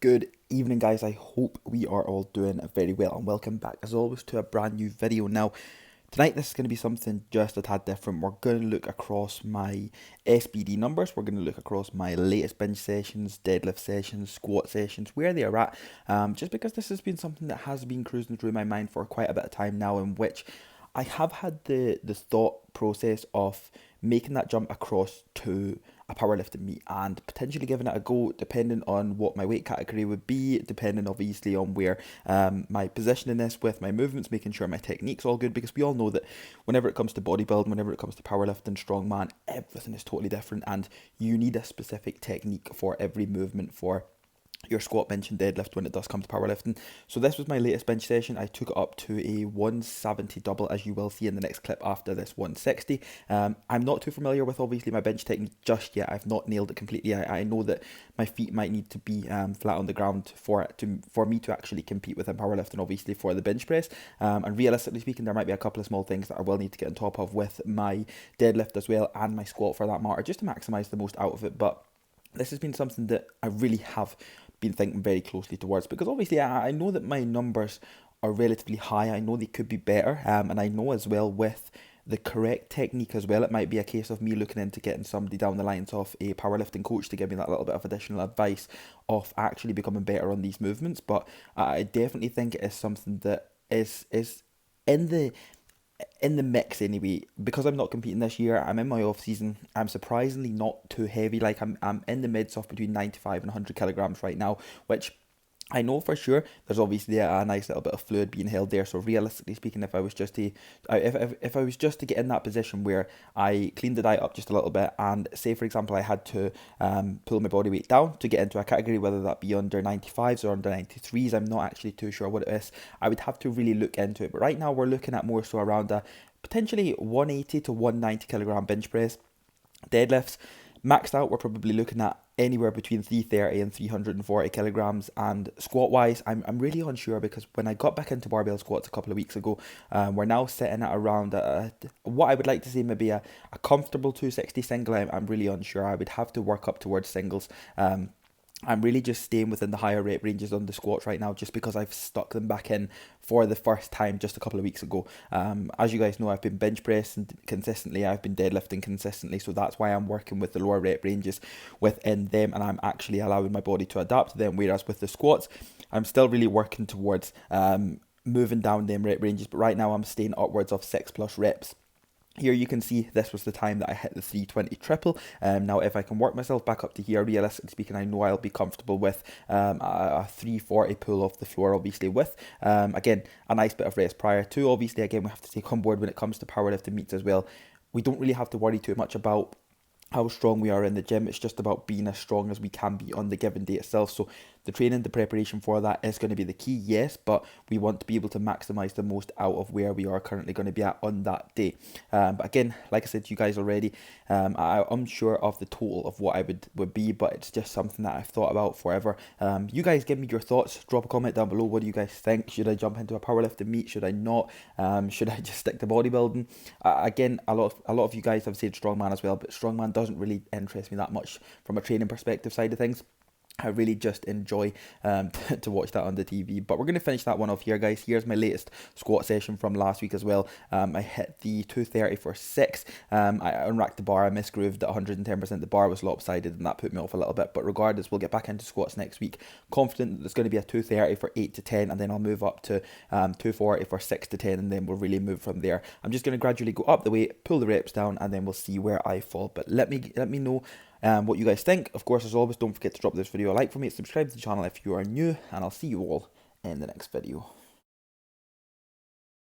Good evening, guys. I hope we are all doing very well, and welcome back as always to a brand new video. Now, tonight this is going to be something just a tad different. We're going to look across my SBD numbers. We're going to look across my latest bench sessions, deadlift sessions, squat sessions, where they are at. Just because this has been something that has been cruising through my mind for quite a bit of time now, in which I have had the thought process of making that jump across to a powerlifting meet and potentially giving it a go, depending on what my weight category would be, depending obviously on where my positioning is with my movements, making sure my technique's all good, because we all know that whenever it comes to bodybuilding, whenever it comes to powerlifting, strongman, everything is totally different, and you need a specific technique for every movement for your squat, bench and deadlift when it does come to powerlifting. So this was my latest bench session. I took it up to a 170 double, as you will see in the next clip after this 160. I'm not too familiar with obviously my bench technique just yet. I've not nailed it completely. I know that my feet might need to be flat on the ground for me to actually compete within powerlifting, obviously for the bench press. And realistically speaking, there might be a couple of small things that I will need to get on top of with my deadlift as well, and my squat for that matter, just to maximise the most out of it. But this has been something that I really have been thinking very closely towards, because obviously I know that my numbers are relatively high. I know they could be better, and I know as well with the correct technique as well, it might be a case of me looking into getting somebody down the lines of a powerlifting coach to give me that little bit of additional advice of actually becoming better on these movements. But I definitely think it is something that is in the mix anyway. Because I'm not competing this year, I'm in my off season. I'm surprisingly not too heavy. Like I'm in the midst of between 95 and 100 kilograms right now, which I know for sure there's obviously a nice little bit of fluid being held there. So realistically speaking, if I was just to if I was just to get in that position where I cleaned the diet up just a little bit, and say for example I had to pull my body weight down to get into a category, whether that be under 95s or under 93s, I'm not actually too sure what it is. I would have to really look into it. But right now we're looking at more so around a potentially 180 to 190 kilogram bench press. Deadlifts maxed out, we're probably looking at anywhere between 330 and 340 kilograms. And squat wise, I'm really unsure, because when I got back into barbell squats a couple of weeks ago, we're now sitting at around what I would like to say maybe a comfortable 260 single. I'm really unsure. I would have to work up towards singles. I'm really just staying within the higher rep ranges on the squats right now, just because I've stuck them back in for the first time just a couple of weeks ago. As you guys know, I've been bench pressing consistently, I've been deadlifting consistently, so that's why I'm working with the lower rep ranges within them, and I'm actually allowing my body to adapt to them. Whereas with the squats, I'm still really working towards moving down them rep ranges, but right now I'm staying upwards of 6+ reps. Here you can see this was the time that I hit the 320 triple. Now if I can work myself back up to here, realistically speaking, I know I'll be comfortable with a 340 pull off the floor, obviously with, again, a nice bit of rest prior to. Obviously, again, we have to take on board when it comes to powerlifting meets as well. We don't really have to worry too much about how strong we are in the gym. It's just about being as strong as we can be on the given day itself. So the training, the preparation for that is going to be the key, yes, but we want to be able to maximize the most out of where we are currently going to be at on that day. But again, like I said to you guys already, I'm unsure of the total of what I would be, but it's just something that I've thought about forever. You guys give me your thoughts. Drop a comment down below. What do you guys think? Should I jump into a powerlifting meet? Should I not? Should I just stick to bodybuilding? Again, a lot of you guys have said strongman as well, but strongman doesn't really interest me that much from a training perspective side of things. I really just enjoy to watch that on the TV. But we're going to finish that one off here, guys. Here's my latest squat session from last week as well. I hit the 230 for 6. I unracked the bar. I misgrooved at 110%. The bar was lopsided, and that put me off a little bit. But regardless, we'll get back into squats next week. Confident that there's going to be a 230 for 8 to 10, and then I'll move up to 240 for 6 to 10, and then we'll really move from there. I'm just going to gradually go up the weight, pull the reps down, and then we'll see where I fall. But let me know what you guys think. Of course, as always, don't forget to drop this video a like for me, subscribe to the channel if you are new, and I'll see you all in the next video.